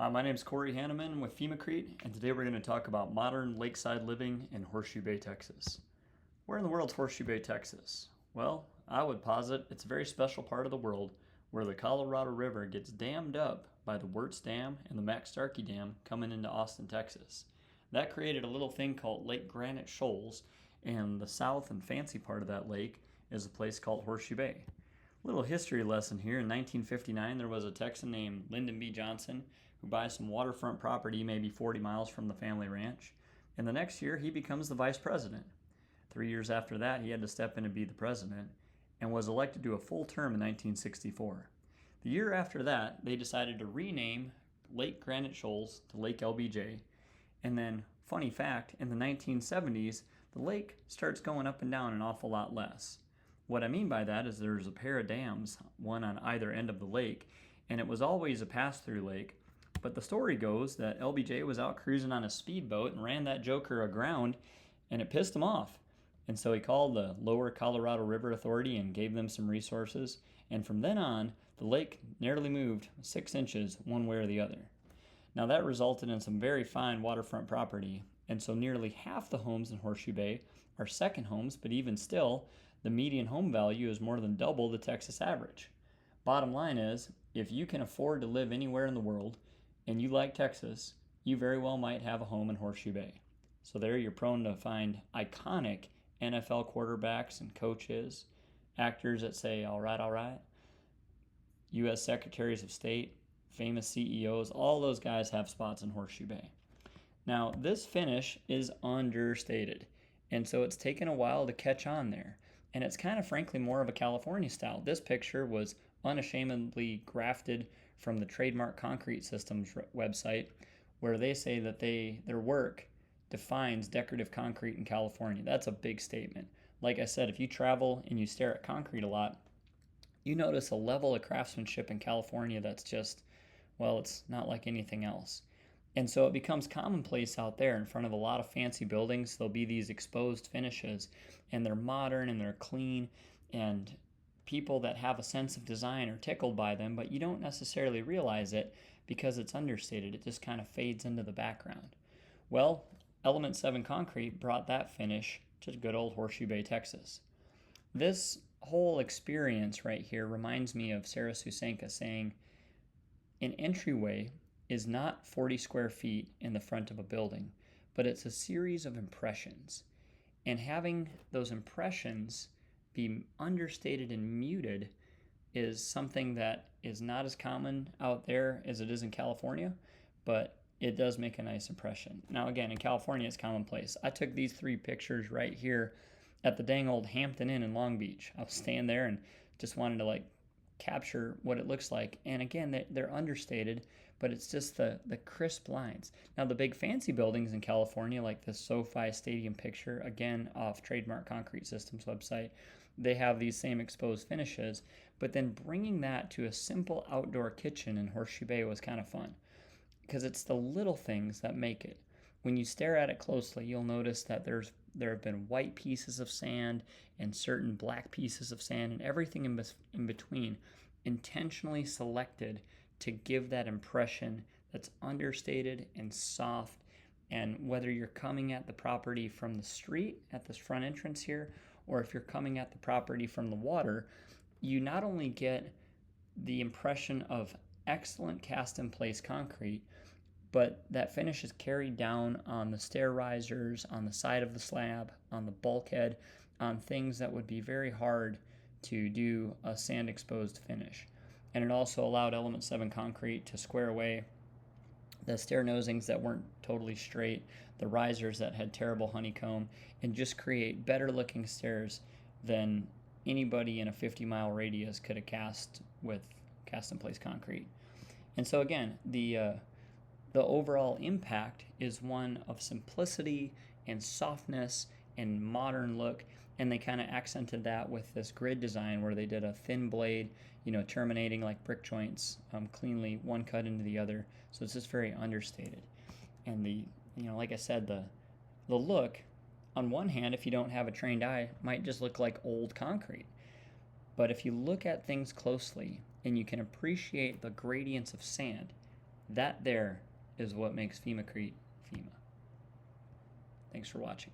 Hi, my name is Corey Hanneman with FirmeCrete, and today we're going to talk about modern lakeside living in Horseshoe Bay, Texas. Where in the world is Horseshoe Bay, Texas? Well, I would posit it's a very special part of the world where the Colorado River gets dammed up by the Wirtz Dam and the Max Starkey Dam coming into Austin, Texas. That created a little thing called Lake Granite Shoals, and the south and fancy part of that lake is a place called Horseshoe Bay. Little history lesson here. In 1959, there was a Texan named Lyndon B. Johnson who buys some waterfront property maybe 40 miles from the family ranch. And the next year, he becomes the vice president. 3 years after that, he had to step in and be the president and was elected to a full term in 1964. The year after that, they decided to rename Lake Granite Shoals to Lake LBJ. And then, funny fact, in the 1970s, the lake starts going up and down an awful lot less. What I mean by that is there's a pair of dams, one on either end of the lake, and it was always a pass-through lake. But the story goes that LBJ was out cruising on a speedboat and ran that joker aground, and it pissed him off. And so he called the Lower Colorado River Authority and gave them some resources. And from then on, the lake nearly moved 6 inches one way or the other. Now that resulted in some very fine waterfront property, and so nearly half the homes in Horseshoe Bay are second homes, but even still, the median home value is more than double the Texas average. Bottom line is, if you can afford to live anywhere in the world and you like Texas, you very well might have a home in Horseshoe Bay. So there you're prone to find iconic NFL quarterbacks and coaches, actors that say, all right, U.S. secretaries of state, famous CEOs, all those guys have spots in Horseshoe Bay. Now, this finish is understated, and so it's taken a while to catch on there. And it's kind of frankly more of a California style. This picture was unashamedly grafted from the Trademark Concrete Systems website, where they say that their work defines decorative concrete in California. That's a big statement. Like I said, if you travel and you stare at concrete a lot, you notice a level of craftsmanship in California that's just, well, it's not like anything else. And so it becomes commonplace out there in front of a lot of fancy buildings. There'll be these exposed finishes, and they're modern and they're clean, and people that have a sense of design are tickled by them, but you don't necessarily realize it because it's understated. It just kind of fades into the background. Well, Element 7 Concrete brought that finish to good old Horseshoe Bay, Texas. This whole experience right here reminds me of Sarah Susanka saying, an entryway is not 40 square feet in the front of a building, but it's a series of impressions. And having those impressions be understated and muted is something that is not as common out there as it is in California, but it does make a nice impression. Now again, in California it's commonplace. I took these 3 pictures right here at the dang old Hampton Inn in Long Beach. I was staying there and just wanted to capture what it looks like. And again, they're understated, but it's just the crisp lines. Now, the big fancy buildings in California, like the SoFi Stadium picture, again, off Trademark Concrete Systems website, they have these same exposed finishes, but then bringing that to a simple outdoor kitchen in Horseshoe Bay was kind of fun because it's the little things that make it. When you stare at it closely, you'll notice that there have been white pieces of sand and certain black pieces of sand and everything in between intentionally selected to give that impression that's understated and soft. And whether you're coming at the property from the street at this front entrance here, or if you're coming at the property from the water, you not only get the impression of excellent cast-in-place concrete, but that finish is carried down on the stair risers, on the side of the slab, on the bulkhead, on things that would be very hard to do a sand-exposed finish. And it also allowed Element 7 Concrete to square away the stair nosings that weren't totally straight, the risers that had terrible honeycomb, and just create better-looking stairs than anybody in a 50-mile radius could have cast with cast-in-place concrete. And so again, the overall impact is one of simplicity and softness and modern look, and they kind of accented that with this grid design where they did a thin blade, terminating like brick joints cleanly, one cut into the other. So it's just very understated. And like I said, the look, on one hand, if you don't have a trained eye, might just look like old concrete. But if you look at things closely and you can appreciate the gradients of sand, That there is what makes FirmeCrete FEMA. Thanks for watching.